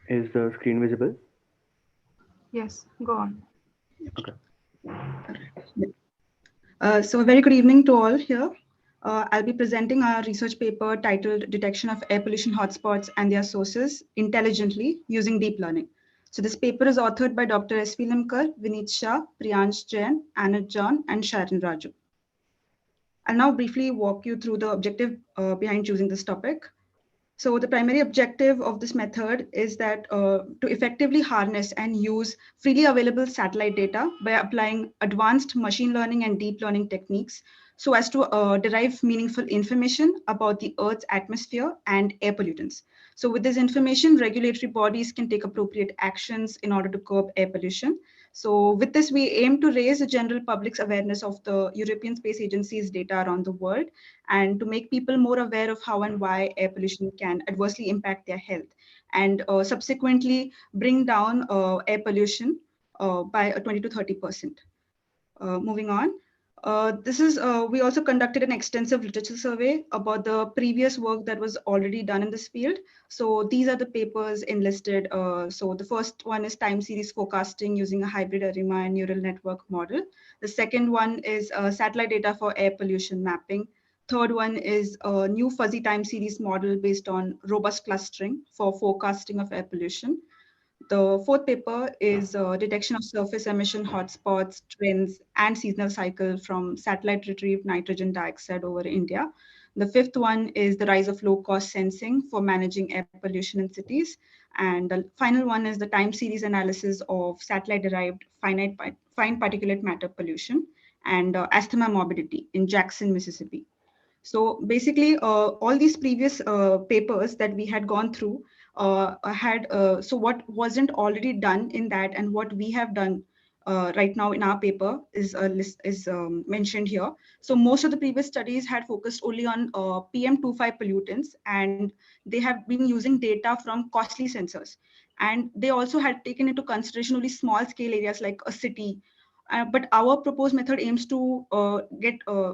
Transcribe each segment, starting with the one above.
Is the screen visible? Yes, go on. Okay. So a very good evening to all here. I'll be presenting our research paper titled Detection of Air Pollution Hotspots and Their Sources Intelligently Using Deep Learning. So this paper is authored by Dr. S.V. Limkar, Vineet Shah, Priyansh Jain, Anand John, and Sharon Raju. I'll now briefly walk you through the objective behind choosing this topic. So the primary objective of this method is that to effectively harness and use freely available satellite data by applying advanced machine learning and deep learning techniques so as to derive meaningful information about the Earth's atmosphere and air pollutants. So with this information, regulatory bodies can take appropriate actions in order to curb air pollution. So with this, we aim to raise the general public's awareness of the European Space Agency's data around the world and to make people more aware of how and why air pollution can adversely impact their health, and subsequently bring down air pollution by 20 to 30%. Moving on. We also conducted an extensive literature survey about the previous work that was already done in this field. So these are the papers enlisted. So the first one is time series forecasting using a hybrid ARIMA and neural network model. The second one is satellite data for air pollution mapping. Third one is a new fuzzy time series model based on robust clustering for forecasting of air pollution. The fourth paper is detection of surface emission hotspots, trends, and seasonal cycle from satellite retrieved nitrogen dioxide over India. The fifth one is the rise of low-cost sensing for managing air pollution in cities. And the final one is the time series analysis of satellite-derived fine particulate matter pollution and asthma morbidity in Jackson, Mississippi. So basically, all these previous papers that we had gone through so what wasn't already done in that and what we have done right now in our paper is mentioned here. So most of the previous studies had focused only on PM2.5 pollutants, and they have been using data from costly sensors. And they also had taken into consideration only small scale areas like a city. But our proposed method aims to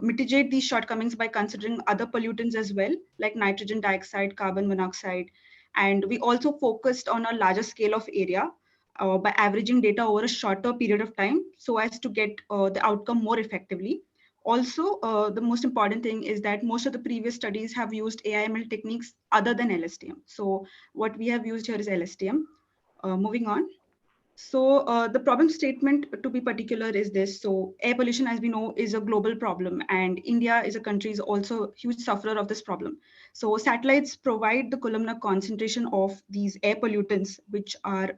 mitigate these shortcomings by considering other pollutants as well, like nitrogen dioxide, carbon monoxide. And we also focused on a larger scale of area by averaging data over a shorter period of time so as to get the outcome more effectively. Also, the most important thing is that most of the previous studies have used AIML techniques other than LSTM. So what we have used here is LSTM. Moving on. So the problem statement, to be particular, is this. So air pollution, as we know, is a global problem, and India is a country is also a huge sufferer of this problem. So satellites provide the columnar concentration of these air pollutants, which are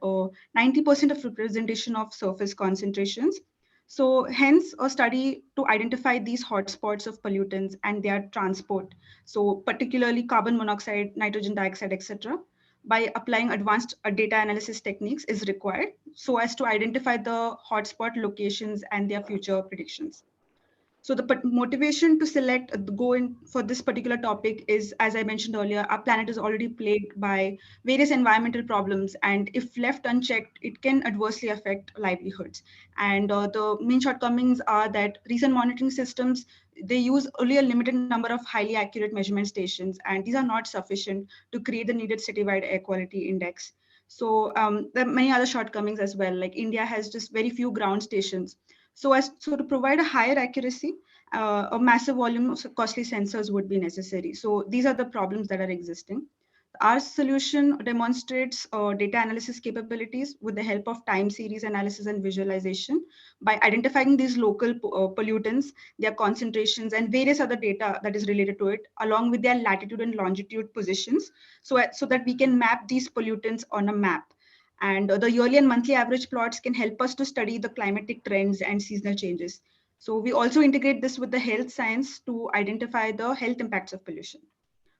90% of representation of surface concentrations. So hence a study to identify these hotspots of pollutants and their transport. So particularly carbon monoxide, nitrogen dioxide, etc., by applying advanced data analysis techniques is required so as to identify the hotspot locations and their future predictions. So the motivation to select go in for this particular topic is, as I mentioned earlier, our planet is already plagued by various environmental problems, and if left unchecked, it can adversely affect livelihoods. And the main shortcomings are that recent monitoring systems, they use only a limited number of highly accurate measurement stations, and these are not sufficient to create the needed citywide air quality index. So there are many other shortcomings as well, like India has just very few ground stations. So to provide a higher accuracy, a massive volume of costly sensors would be necessary. So these are the problems that are existing. Our solution demonstrates data analysis capabilities with the help of time series analysis and visualization by identifying these local pollutants, their concentrations, and various other data that is related to it, along with their latitude and longitude positions, so that we can map these pollutants on a map. And the yearly and monthly average plots can help us to study the climatic trends and seasonal changes. So we also integrate this with the health science to identify the health impacts of pollution.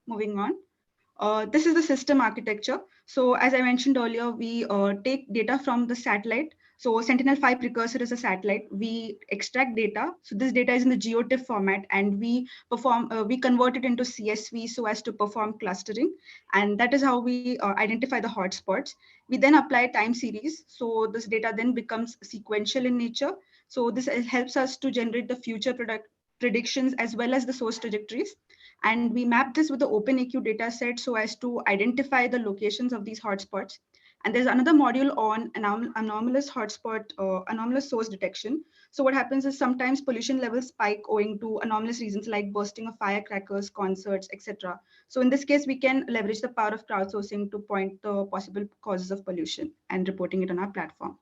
Moving on. This is the system architecture. So as I mentioned earlier, we take data from the satellite. So Sentinel-5 precursor is a satellite. We extract data. So this data is in the GeoTIFF format, and we convert it into CSV so as to perform clustering. And that is how we identify the hotspots. We then apply time series. So this data then becomes sequential in nature. So this helps us to generate the future product predictions as well as the source trajectories. And we map this with the OpenAQ data set so as to identify the locations of these hotspots. And there's another module on anomalous hotspot, anomalous source detection. So what happens is sometimes pollution levels spike owing to anomalous reasons like bursting of firecrackers, concerts, etc. So in this case, we can leverage the power of crowdsourcing to point the possible causes of pollution and reporting it on our platform.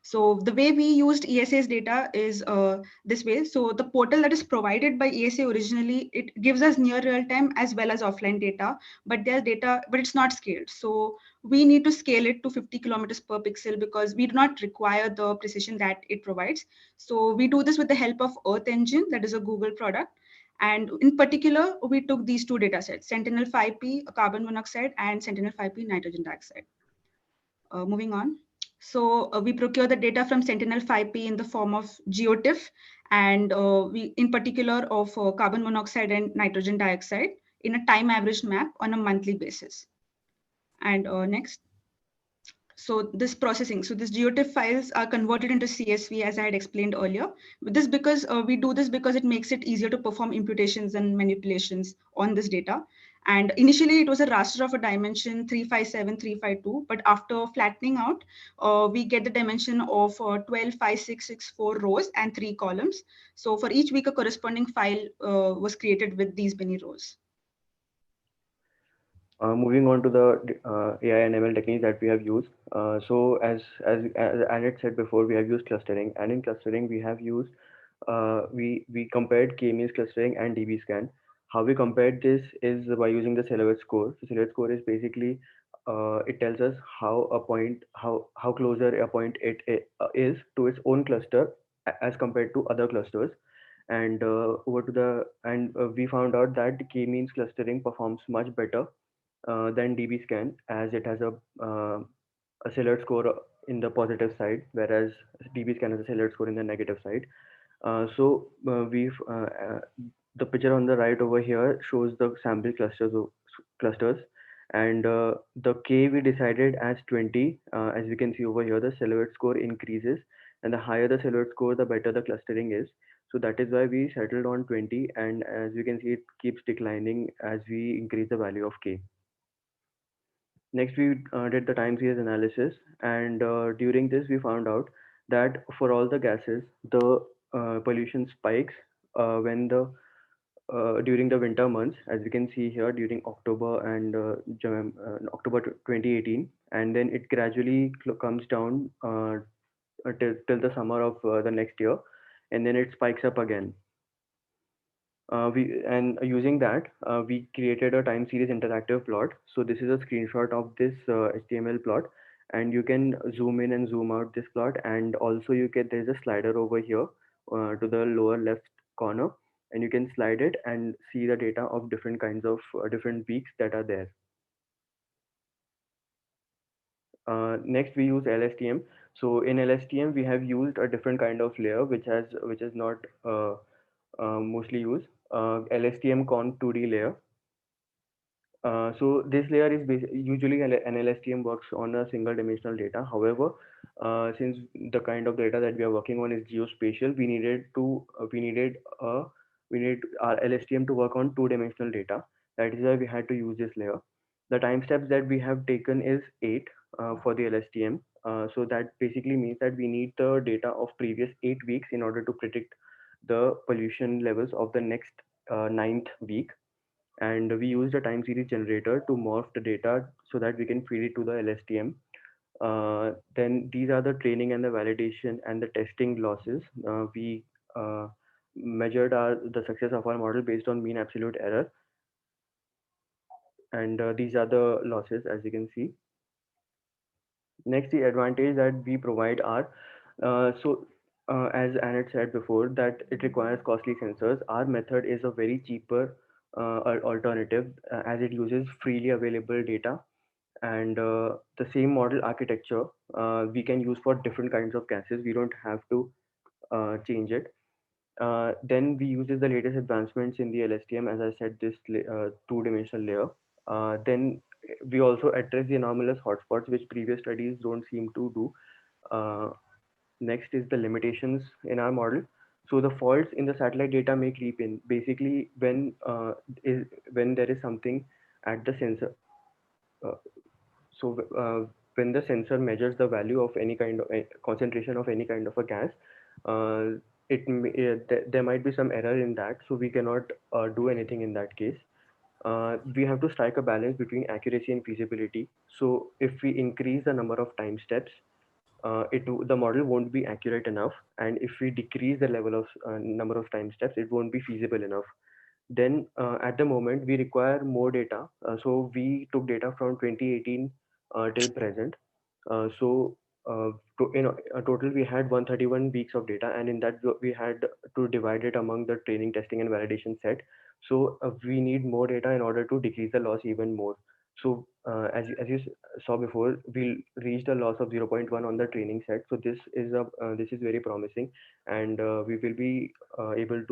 So the way we used ESA's data is this way. So the portal that is provided by ESA originally, it gives us near real time as well as offline data, but their data, but it's not scaled. So we need to scale it to 50 kilometers per pixel because we do not require the precision that it provides. So we do this with the help of Earth Engine, that is a Google product. And in particular, we took these two data sets, Sentinel-5P carbon monoxide and Sentinel-5P nitrogen dioxide. Moving on. So we procure the data from Sentinel-5P in the form of GeoTIFF, and we, in particular, of carbon monoxide and nitrogen dioxide in a time averaged map on a monthly basis. And next. So this processing, so this GeoTIFF files are converted into CSV as I had explained earlier. This because we do this because it makes it easier to perform imputations and manipulations on this data. And initially it was a raster of a dimension 357, 352, but after flattening out, we get the dimension of 12, 5, 6, 6, 4 rows and 3 columns. So for each week, a corresponding file was created with these many rows. Moving on to the AI and ML techniques that we have used. So as Annette said before, we have used clustering, and in clustering we have used we compared k-means clustering and DB scan. How we compared this is by using the silhouette score. So silhouette score is basically it tells us how a point how closer a point is to its own cluster as compared to other clusters. And over to the and we found out that k-means clustering performs much better than DB scan, as it has a silhouette score in the positive side, whereas DB scan has a silhouette score in the negative side. We've the picture on the right over here shows the sample clusters, and the K we decided as 20. As we can see over here, the silhouette score increases, and the higher the silhouette score, the better the clustering is. So that is why we settled on 20, and as you can see, it keeps declining as we increase the value of K. Next, we did the time series analysis, and during this, we found out that for all the gases, the pollution spikes when the during the winter months, as we can see here during October and October 2018, and then it gradually comes down till the summer of the next year, and then it spikes up again. Using that, we created a time series interactive plot. So this is a screenshot of this HTML plot, and you can zoom in and zoom out this plot. And also there's a slider over here to the lower left corner, and you can slide it and see the data of different kinds of different peaks that are there. Next, we use LSTM. So in LSTM, we have used a different kind of layer, which is not mostly used. LSTM con 2D layer. So this layer is usually an LSTM works on a single dimensional data. However, since the kind of data that we are working on is geospatial, we needed our LSTM to work on two-dimensional data. That is why we had to use this layer. The time steps that we have taken is 8 for the LSTM. So that basically means that we need the data of previous 8 weeks in order to predict the pollution levels of the next ninth week. And we used a time series generator to morph the data so that we can feed it to the LSTM. Then these are the training and the validation and the testing losses. We measured the success of our model based on mean absolute error. And these are the losses, as you can see. Next, the advantage that we provide are, as Annette said before, that it requires costly sensors. Our method is a very cheaper alternative as it uses freely available data, and the same model architecture we can use for different kinds of gases. We don't have to change it. Then we uses the latest advancements in the LSTM, as I said, this two-dimensional layer. Then we also address the anomalous hotspots, which previous studies don't seem to do. Next is the limitations in our model. So the faults in the satellite data may creep in. Basically, when there is something at the sensor. Uh, so when the sensor measures the value of any kind of concentration of any kind of a gas, uh, there might be some error in that. So we cannot do anything in that case. We have to strike a balance between accuracy and feasibility. So if we increase the number of time steps, the model won't be accurate enough, and if we decrease the level of number of time steps, it won't be feasible enough. Then at the moment we require more data, so we took data from 2018 till present. Total we had 131 weeks of data, and in that we had to divide it among the training, testing, and validation set. So we need more data in order to decrease the loss even more. So saw before, we reached a loss of zero point 0.1 on the training set. So this is very promising, and uh, we will be able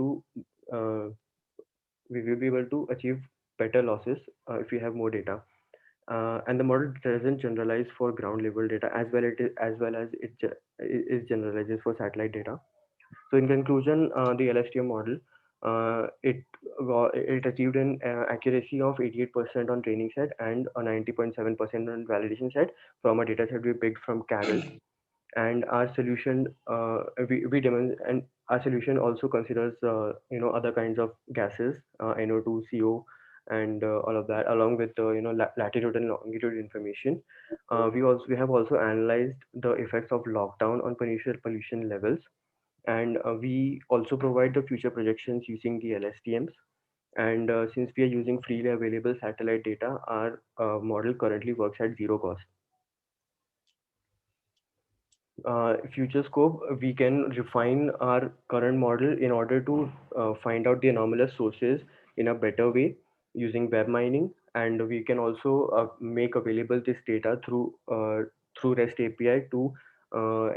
to achieve better losses if we have more data. And the model doesn't generalize for ground level data as well. As well as it generalizes for satellite data. So in conclusion, the LSTM model, it achieved an accuracy of 88% on training set and a 90.7% on validation set from a data set we picked from Carol. And our solution and our solution also considers other kinds of gases, NO2, CO, and all of that, along with latitude and longitude information. We have also analyzed the effects of lockdown on potential pollution levels, and we also provide the future projections using the LSTMs. And since we are using freely available satellite data, our model currently works at zero cost. Future scope, we can refine our current model in order to find out the anomalous sources in a better way using web mining, and we can also make available this data through REST API to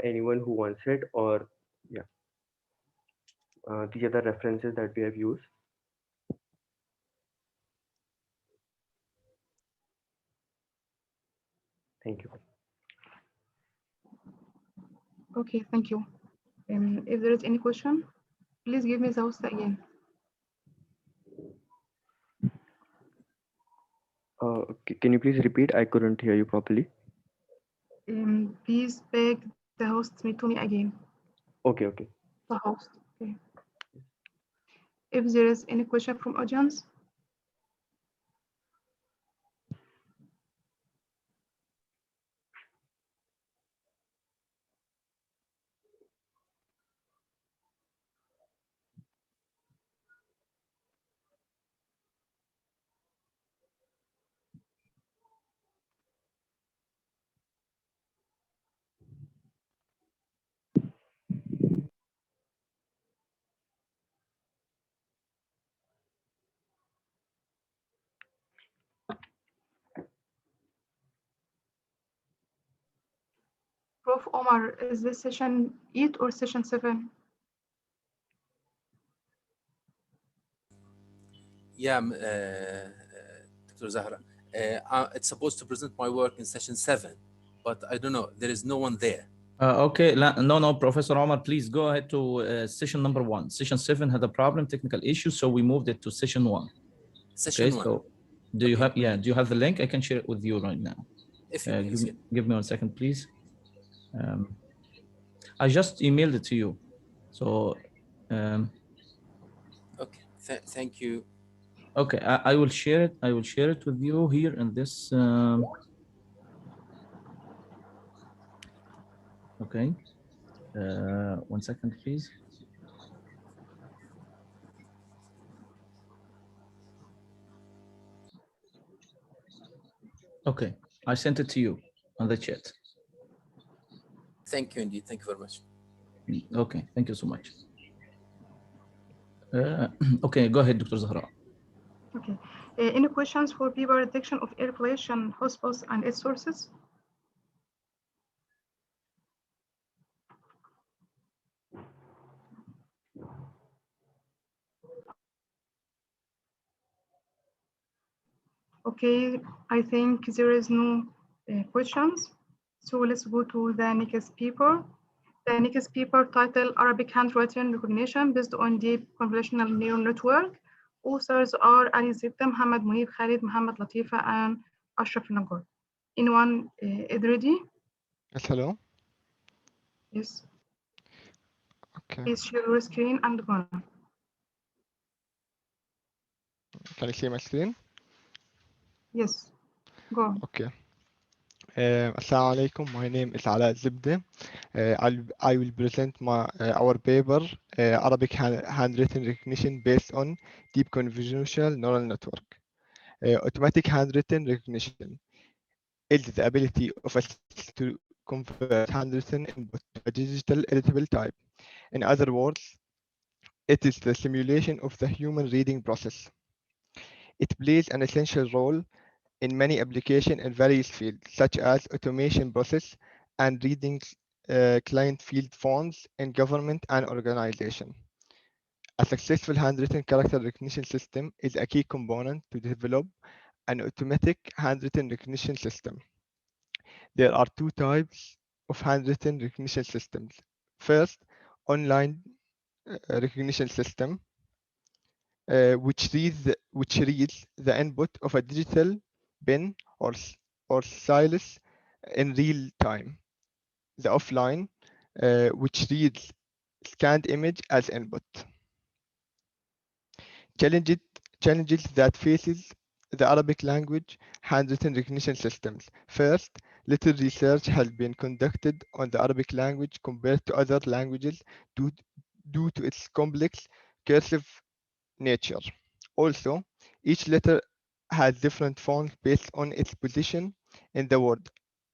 anyone who wants it. Or yeah, these are the references that we have used. Thank you. Okay, thank you. If there is any question, please give me the host again. Can you please repeat? I couldn't hear you properly. Please back the host me to me again. Okay. The host. Okay. If there is any question from audience, Prof. Omar, is this session 8 or session 7? Yeah, Dr. Zahra. It's supposed to present my work in session 7, but I don't know. There is no one there. Okay, no, Professor Omar, please go ahead to session number 1. Session 7 had a problem, technical issue, so we moved it to session 1. Session 1. So do you have the link? I can share it with you right now. If you please, give me 1 second, please. I just emailed it to you. So okay, thank you. Okay, I will share it. I will share it with you here in this. Okay, 1 second, please. Okay, I sent it to you on the chat. Thank you indeed. Thank you very much. Okay, thank you so much. Okay, go ahead, Dr. Zahra. Okay. Any questions for paper detection of air pollution, hotspots, and its sources? Okay, I think there is no questions. So let's go to the next paper. The next paper titled Arabic Handwritten Recognition Based on Deep Convolutional Neural Network. Authors are Ali Zitta, Mohammed Munib, Khalid, Mohammed Latifa, and Ashraf Nagar. Anyone is ready? Yes, hello. Yes. Okay. Please share your screen and go on. Can you see my screen? Yes. Go on. Okay. Assalamu alaikum. My name is Ala Zibde. I will present our paper, Arabic handwritten recognition based on deep convolutional neural network. Automatic handwritten recognition is the ability of a system to convert handwritten input to a digital editable type. In other words, it is the simulation of the human reading process. It plays an essential role in many applications in various fields, such as automation process and reading client field forms in government and organization. A successful handwritten character recognition system is a key component to develop an automatic handwritten recognition system. There are two types of handwritten recognition systems. First, online recognition system, which reads the input of a digital pen or stylus in real time. The offline, which reads scanned image as input. Challenges that faces the Arabic language handwritten recognition systems. First, little research has been conducted on the Arabic language compared to other languages due to its complex cursive nature. Also, each letter has different forms based on its position in the word,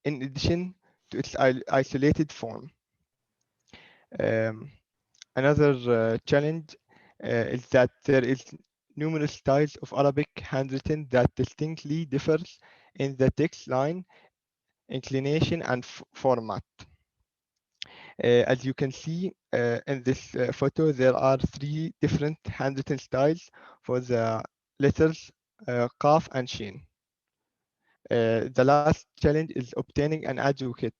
in addition to its isolated form. Um, Another challenge is that there is numerous styles of Arabic handwritten that distinctly differs in the text line, inclination, and format. As you can see in this photo, there are three different handwritten styles for the letters Qaf and Shin. The last challenge is obtaining an adequate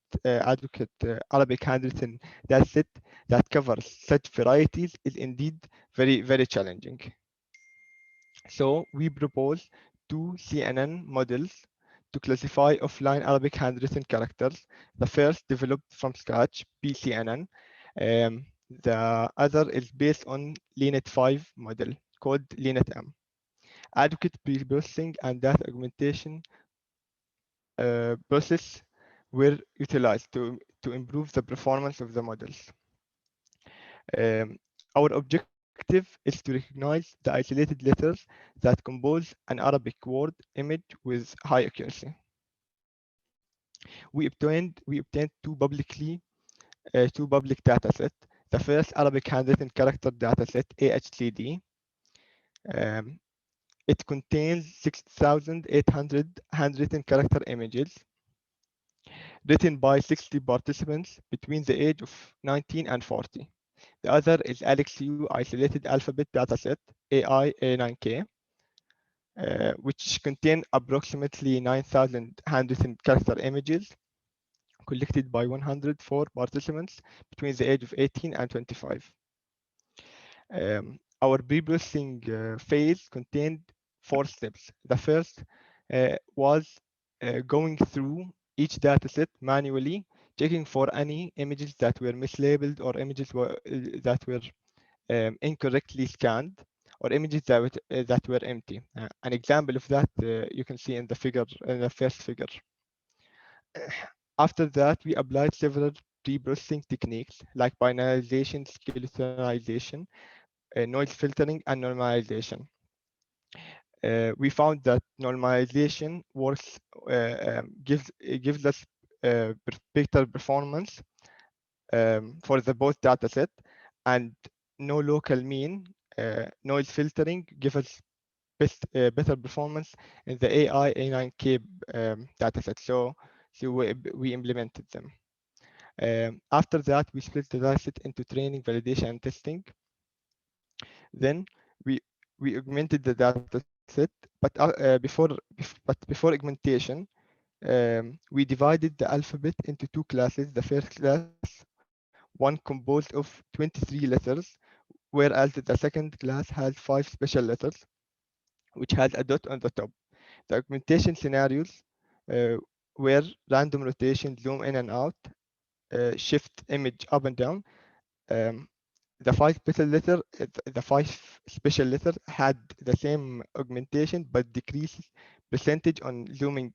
Arabic handwritten dataset that covers such varieties is indeed very challenging. So we propose two CNN models to classify offline Arabic handwritten characters. The first developed from scratch, PCNN. The other is based on LeNet 5 model called LeNet M. Adequate pre-processing and data augmentation process were utilized to improve the performance of the models. Our objective is to recognize the isolated letters that compose an Arabic word image with high accuracy. We obtained two public datasets. The first Arabic handwritten character dataset, AHCD. It contains 6,800 handwritten character images written by 60 participants between the age of 19 and 40. The other is AlexU Isolated Alphabet Dataset, AI-A9K, which contain approximately 9,000 handwritten character images collected by 104 participants between the age of 18 and 25. Our pre-processing phase contained 4 steps. The first was going through each dataset manually, checking for any images that were mislabeled or images that were incorrectly scanned or images that were empty. An example of that you can see in the figure, in the first figure. After that, we applied several pre-processing techniques like binarization, skeletonization, noise filtering, and normalization. We found that normalization works, gives us better performance for the both dataset, and no local mean noise filtering gives us better performance in the AI A9K dataset. So we implemented them. After that, we split the dataset into training, validation, and testing. Then we augmented the dataset, but before augmentation, we divided the alphabet into two classes. The first class was one composed of 23 letters, whereas the second class has 5 special letters, which has a dot on the top. The augmentation scenarios were random rotation, zoom in and out, shift image up and down. The five special letters had the same augmentation but decreased percentage on zooming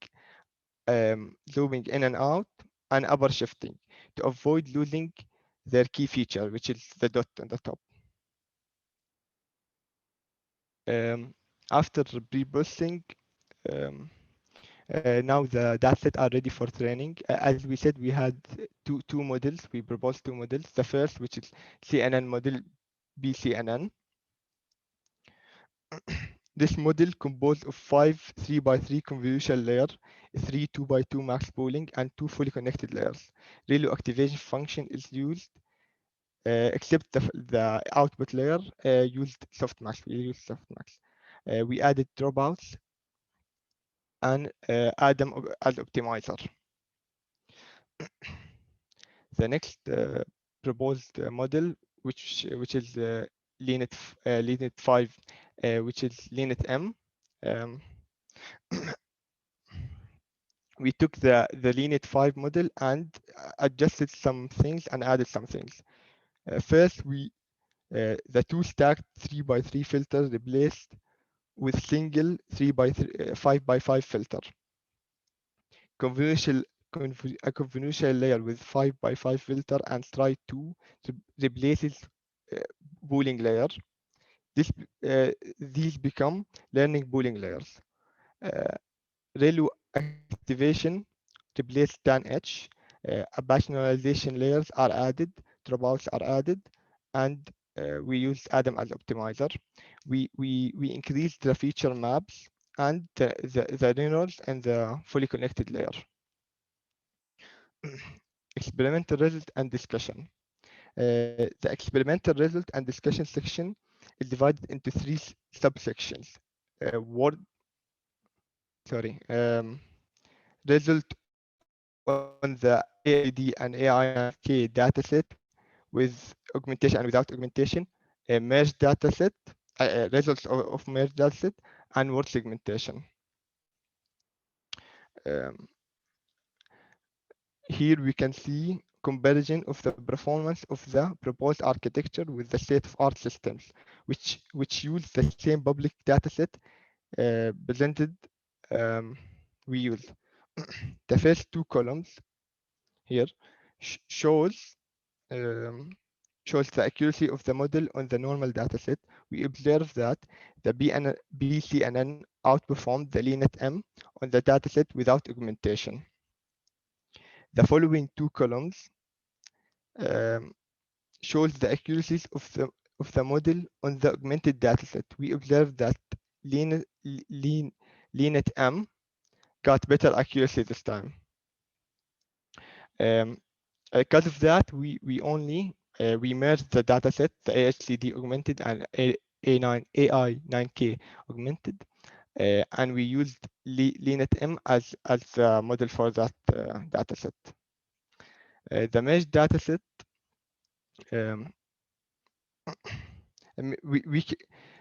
in and out and upper shifting to avoid losing their key feature, which is the dot on the top. After pre-processing, now the dataset are ready for training. As we said, we had two models. We proposed two models. The first, which is CNN model BCNN. This model composed of 5 3x3 convolutional layers, 3 2x2 max pooling, and 2 fully connected layers. ReLU activation function is used, except the output layer used softmax. We used softmax. We added dropouts and add them as optimizer. The next proposed model, which is LeanIt 5, which is LeanIt M. We took the LeanIt 5 model and adjusted some things and added some things. First, the two stacked 3x3 filters replaced with single 5x5 filter. A convolutional layer with 5x5 filter and stride 2 replaces pooling layer. These become learning pooling layers. ReLU activation replace tan-H. Personalization layers are added, dropouts are added, and we use Adam as optimizer. We increased the feature maps and the reynolds and the fully connected layer. Experimental result and discussion. The experimental result and discussion section is divided into 3 subsections. Result on the AID and AI9K dataset with augmentation and without augmentation, a merged dataset, results of merged dataset, and word segmentation. Here we can see comparison of the performance of the proposed architecture with the state-of-art systems, which use the same public dataset presented. We use the first two columns here shows the accuracy of the model on the normal dataset. We observe that the BCNN outperformed the LeanIt M on the dataset without augmentation. The following two columns shows the accuracies of the model on the augmented dataset. We observe that LeanIt M got better accuracy this time. Because of that, we merged the dataset, the AHCD augmented and AI9K augmented, and we used LeanIt M as the model for that dataset. The merged dataset,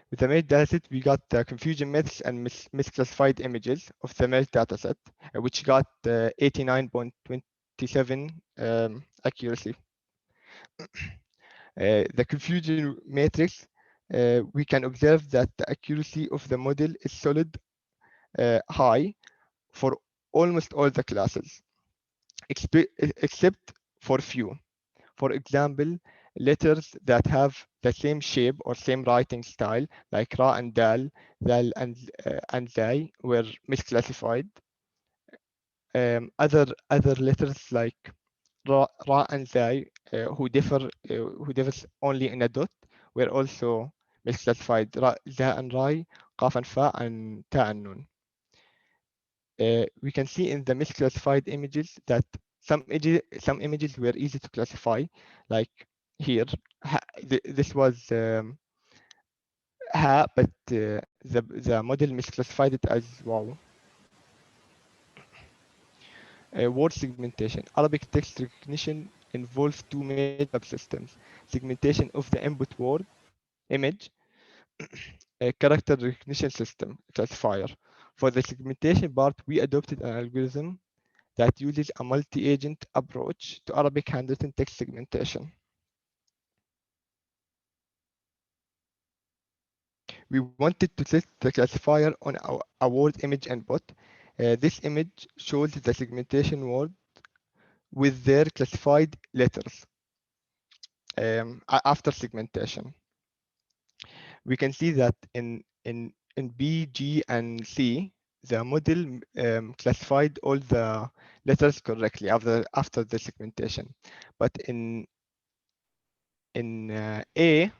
with the merged dataset, we got the confusion myths and misclassified images of the merged dataset, which got 89.27 accuracy. The confusion matrix, we can observe that the accuracy of the model is solid high for almost all the classes, except for few. For example, letters that have the same shape or same writing style, like Ra and Dal, Dal and Zai, were misclassified. Other letters like Ra and Zai, who differs only in a dot, were also misclassified. Za and Rai, Qaf and Fa, and Ta and Nun. We can see in the misclassified images that some images were easy to classify, like here. This was Ha, but the model misclassified it as Wow. Word segmentation. Arabic text recognition involves two main subsystems: segmentation of the input word, image, a character recognition system, classifier. For the segmentation part, we adopted an algorithm that uses a multi-agent approach to Arabic handwritten text segmentation. We wanted to set the classifier on a word image input. This image shows the segmentation word with their classified letters after segmentation. We can see that in B, G, and C, the model classified all the letters correctly after the segmentation. But in A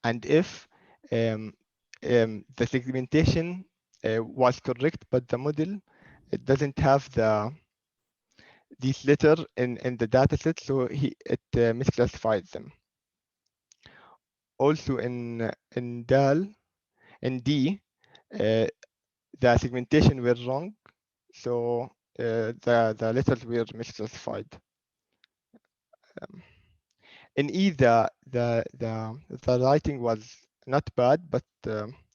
and F, the segmentation was correct, but the model it doesn't have these letters in the dataset, so it misclassified them. Also in D, the segmentation were wrong, so the letters were misclassified. In E, the writing was not bad, but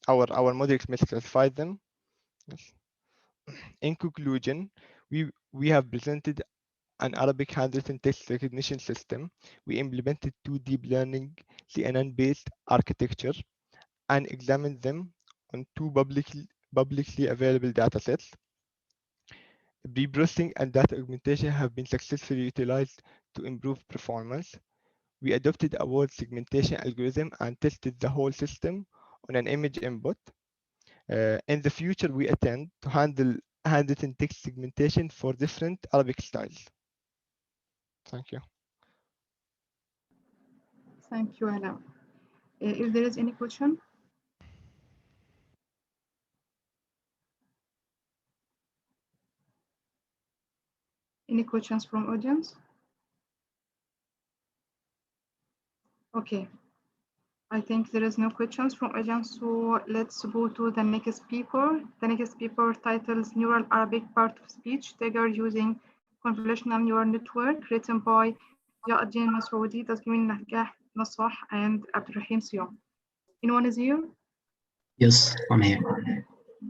our models misclassified them. Yes. In conclusion, we have presented an Arabic handwritten text recognition system. We implemented two deep learning CNN-based architecture and examined them on two publicly available datasets. Pre-processing and data augmentation have been successfully utilized to improve performance. We adopted a word segmentation algorithm and tested the whole system on an image input. In the future, we intend to handle handwritten text segmentation for different Arabic styles. Thank you. Thank you, Ala. If there is any question? Any questions from audience? Okay. I think there is no questions from audience, so let's go to the next speaker. The next speaker titles Neural Arabic Part of Speech Trigger Using Convolutional Neural Network, written by Ya'adin Masoudi, Tasmin Nahkah Nasah, and Abdurrahim Siyam. Anyone is here? Yes, I'm here.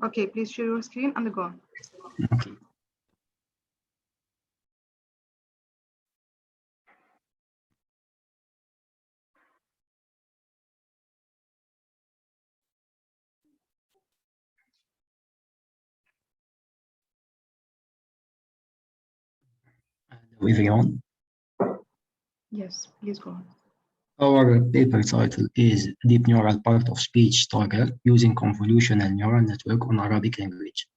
Okay, please share your screen and go on. Okay. Hello, everyone. Yes, please go on. Our paper title is Deep Neural Part of Speech Trigger Using Convolutional Neural Network on Arabic Language.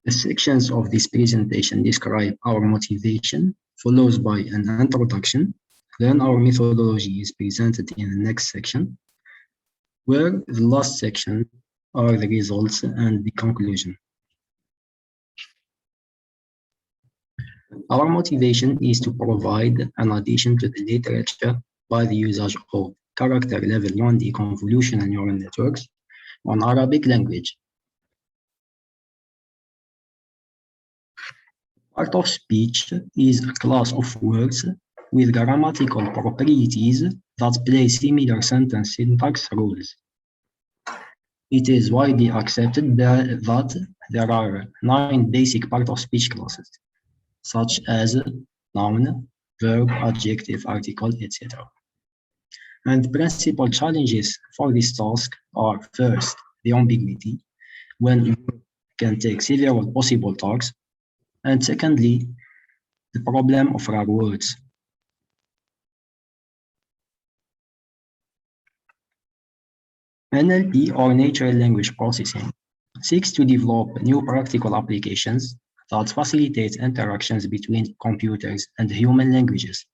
The sections of this presentation describe our motivation, followed by an introduction. Then our methodology is presented in the next section, where the last section are the results and the conclusion. Our motivation is to provide an addition to the literature by the usage of character-level 1D convolutional neural networks on Arabic language. Part of speech is a class of words with grammatical properties that play similar sentence syntax rules. It is widely accepted that there are 9 basic part of speech classes, such as noun, verb, adjective, article, etc. And principal challenges for this task are first, the ambiguity, when you can take several possible tasks, and secondly, the problem of rare words. NLP, or natural language processing, seeks to develop new practical applications that facilitate interactions between computers and human languages.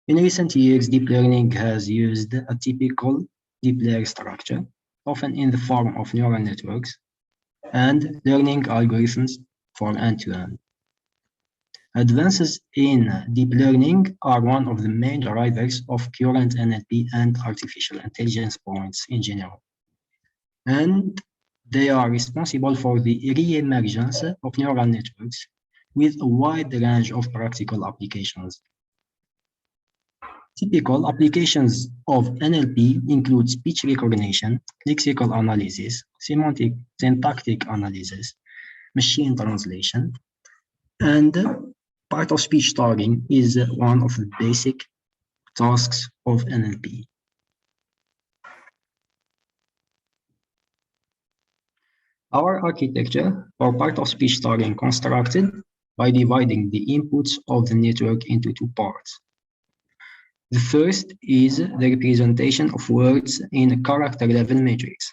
In recent years, deep learning has used a typical deep layer structure, often in the form of neural networks, and learning algorithms for end-to-end. Advances in deep learning are one of the main drivers of current NLP and artificial intelligence points in general. And they are responsible for the re-emergence of neural networks, with a wide range of practical applications. Typical applications of NLP include speech recognition, lexical analysis, syntactic analysis, machine translation, and part of speech tagging is one of the basic tasks of NLP. Our architecture for part of speech tagging constructed by dividing the inputs of the network into two parts. The first is the representation of words in a character level matrix,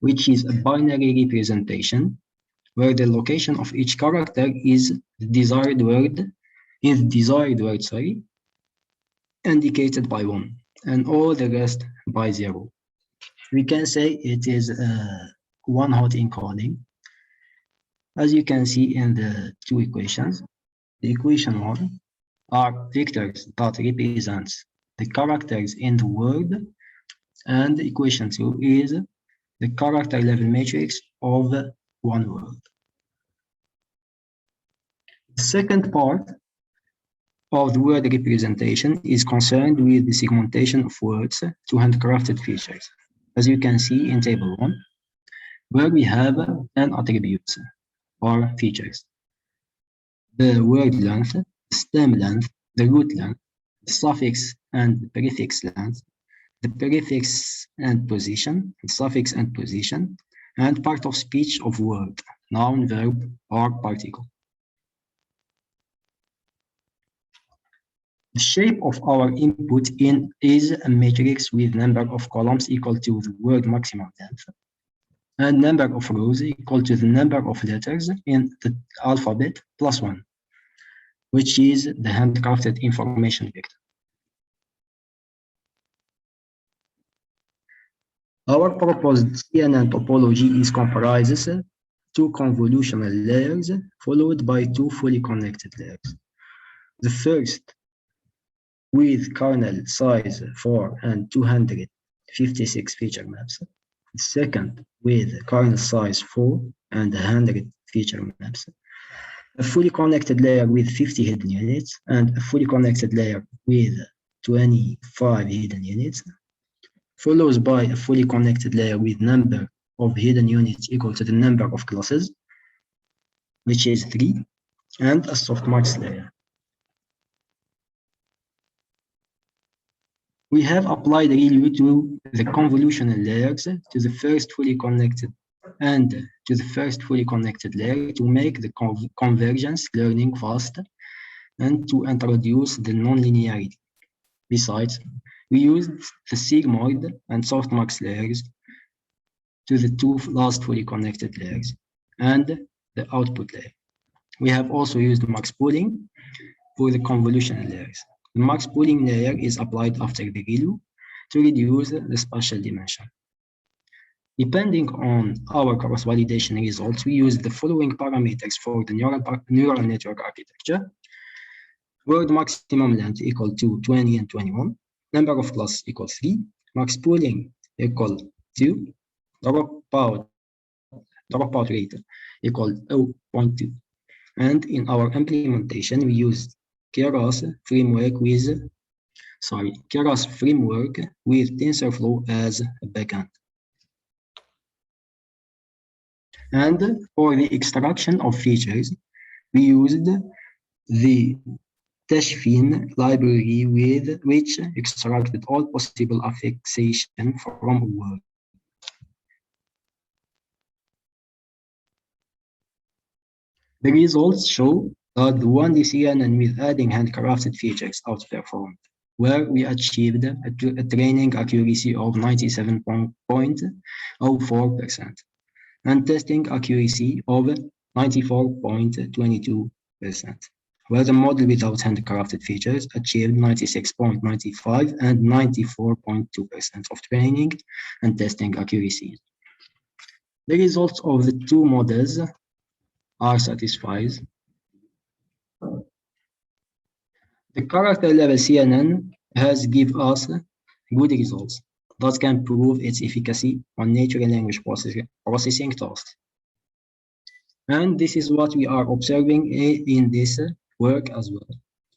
which is a binary representation where the location of each character is the desired word, indicated by 1, and all the rest by 0. We can say it is a one-hot encoding. As you can see in the two equations, the equation 1 are vectors that represents the characters in the word, and equation 2 is the character level matrix of one word. The second part of the word representation is concerned with the segmentation of words to handcrafted features, as you can see in table 1, where we have 10 attributes or features: the word length, the stem length, the root length, the suffix and prefix length, the prefix and position, the suffix and position, and part of speech of word, noun, verb, or particle. The shape of our input is a matrix with number of columns equal to the word maximum length, and number of rows equal to the number of letters in the alphabet plus 1, which is the handcrafted information vector. Our proposed CNN topology is comprises two convolutional layers followed by two fully connected layers. The first with kernel size 4 and 256 feature maps. The second with kernel size 4 and 100 feature maps. A fully connected layer with 50 hidden units and a fully connected layer with 25 hidden units, followed by a fully connected layer with number of hidden units equal to the number of classes, which is 3, and a softmax layer. We have applied ReLU to the convolutional layers to the first fully connected and to the first fully connected layer to make the convergence learning fast and to introduce the nonlinearity. Besides, we used the sigmoid and softmax layers to the two last fully connected layers and the output layer. We have also used max pooling for the convolutional layers. The max pooling layer is applied after the ReLU to reduce the spatial dimension. Depending on our cross-validation results, we use the following parameters for the neural network architecture: word maximum length equal to 20 and 21, number of classes equal 3, max pooling equal 2, dropout rate equal 0.2. And in our implementation, we used Keras framework with TensorFlow as a backend. And for the extraction of features, we used the Tashfin library with which extracted all possible affixation from a word. The results show that the 1D CNN with adding handcrafted features outperformed, where we achieved a training accuracy of 97.04% and testing accuracy of 94.22%, where the model without handcrafted features achieved 96.95% and 94.2% of training and testing accuracies. The results of the two models are satisfied. The character level CNN has given us good results that can prove its efficacy on natural language processing tasks. And this is what we are observing in this work as well,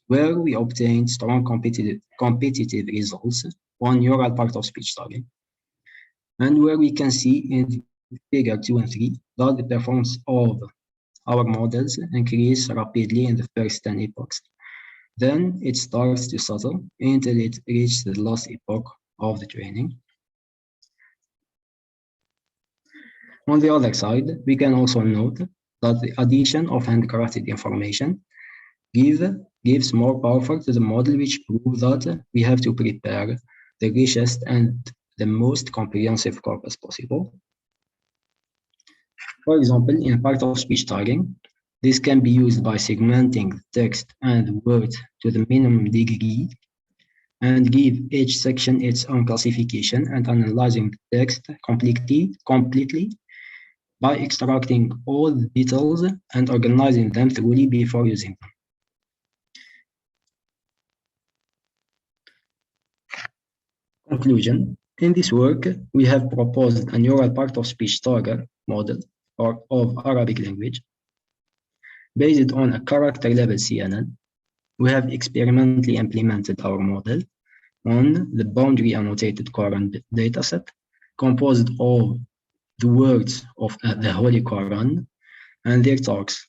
where we obtained strong competitive results on neural part of speech tagging. And where we can see in figure 2 and 3 that the performance of our models increase rapidly in the first 10 epochs. Then it starts to settle until it reaches the last epoch of the training. On the other side, we can also note that the addition of handcrafted information gives more power to the model, which proves that we have to prepare the richest and the most comprehensive corpus possible. For example, in part of speech tagging, this can be used by segmenting text and words to the minimum degree and give each section its own classification and analyzing the text completely by extracting all the details and organizing them thoroughly before using them. Conclusion. In this work, we have proposed a neural part of speech tagger model of Arabic language based on a character level CNN. We have experimentally implemented our model on the boundary annotated Quran dataset composed of the words of the Holy Quran and their talks.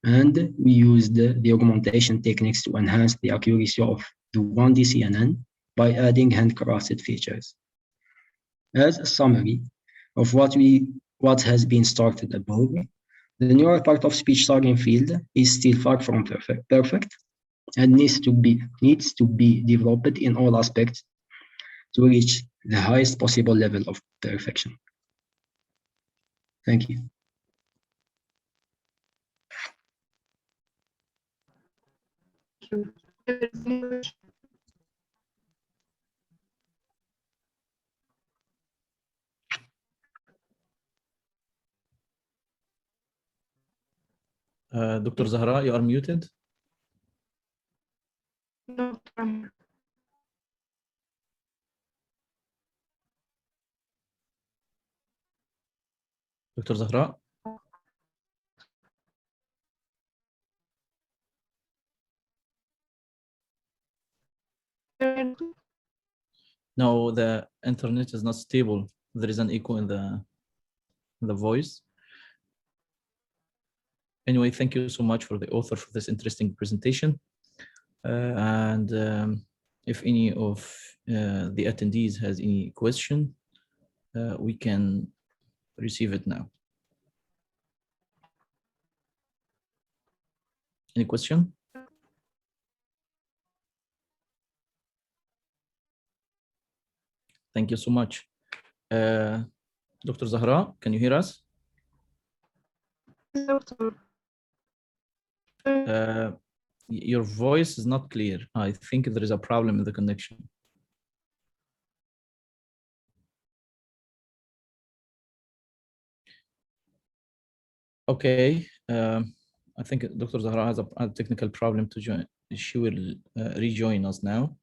And we used the augmentation techniques to enhance the accuracy of the 1D CNN by adding handcrafted features. As a summary of what has been started above, the neural part of speech tagging field is still far from perfect and needs to be developed in all aspects to reach the highest possible level of perfection. Thank you. Dr. Zahra, you are muted. No, Dr. Zahra. No, the internet is not stable. There is an echo in the voice. Anyway, thank you so much for the author for this interesting presentation. If any of the attendees has any question, we can receive it now. Any question? Thank you so much. Dr. Zahra, can you hear us? Your voice is not clear. I think there is a problem in the connection. Okay, I think Dr. Zahra has a technical problem to join. She will rejoin us now.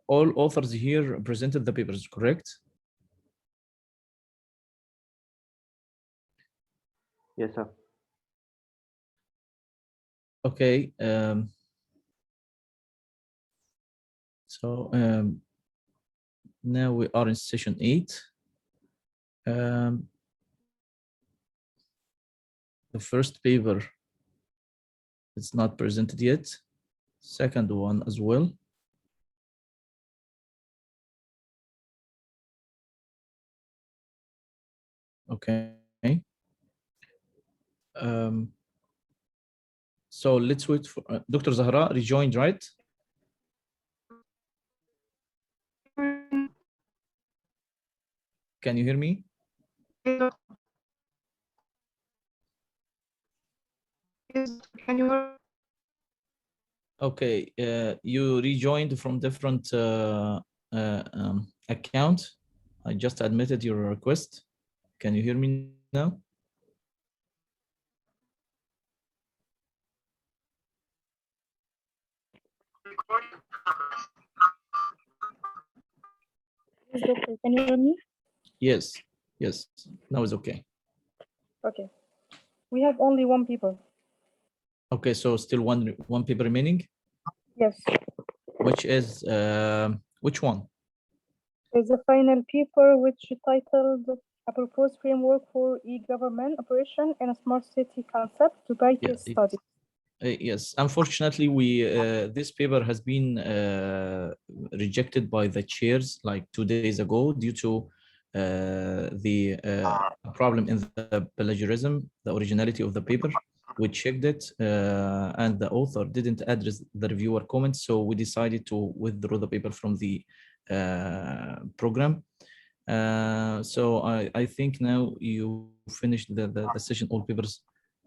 All authors here presented the papers, correct? Yes, sir. Okay. Now we are in session 8. The first paper is not presented yet. Second one as well. Okay. So let's wait for Dr. Zahra rejoined, right? Can you hear me? Can you? Okay, you rejoined from different account. I just admitted your request. Can you hear me now? Yes, doctor, can you hear me? Yes, yes, now it's okay. Okay. We have only one paper. Okay, so still one paper remaining, Yes. which is which one? There's a final paper which titled A Proposed Framework for E-Government Operation in a Smart City Concept to by Case Study. Yes, unfortunately, this paper has been rejected by the chairs like 2 days ago due to the problem in the plagiarism, the originality of the paper. We checked it, and the author didn't address the reviewer comments, so we decided to withdraw the paper from the program. So I think now you finished the session. All papers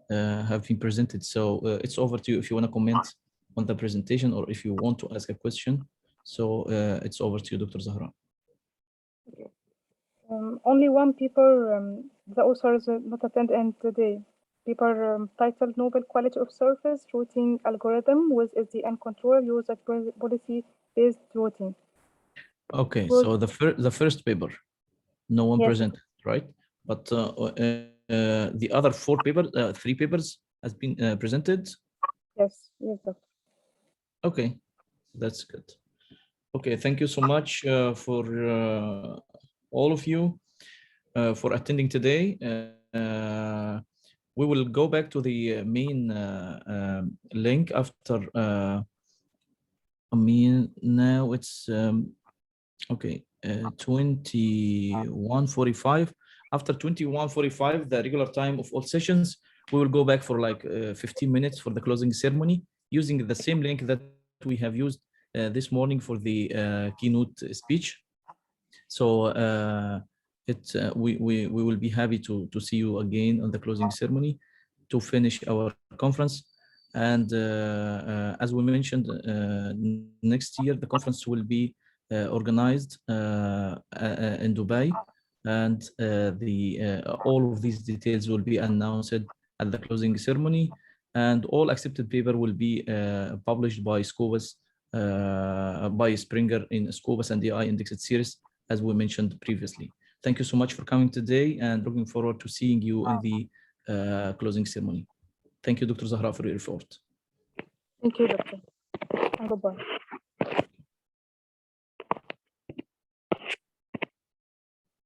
have been presented. So it's over to you if you want to comment on the presentation or if you want to ask a question. So it's over to you, Dr. Zahra. Only one paper, the authors not attend today. Paper titled Novel Quality of Service Routing Algorithm with SDN Control User Policy-Based Routing. Okay, so the first paper, no one presented, right? But the other three papers has been presented? Yes, doctor. Okay, that's good. Okay, thank you so much for all of you for attending today. We will go back to the main link after, now it's, okay, 21:45. After 21:45, the regular time of all sessions, we will go back for like 15 minutes for the closing ceremony using the same link that we have used this morning for the keynote speech. So we will be happy to see you again on the closing ceremony to finish our conference. And as we mentioned, next year the conference will be organized in Dubai, and all of these details will be announced at the closing ceremony, and all accepted paper will be published by Scopus, by Springer in Scopus and DI indexed series, as we mentioned previously. Thank you so much for coming today, and looking forward to seeing you in the closing ceremony. Thank you, Dr. Zahra, for your effort. Thank you, doctor. And goodbye.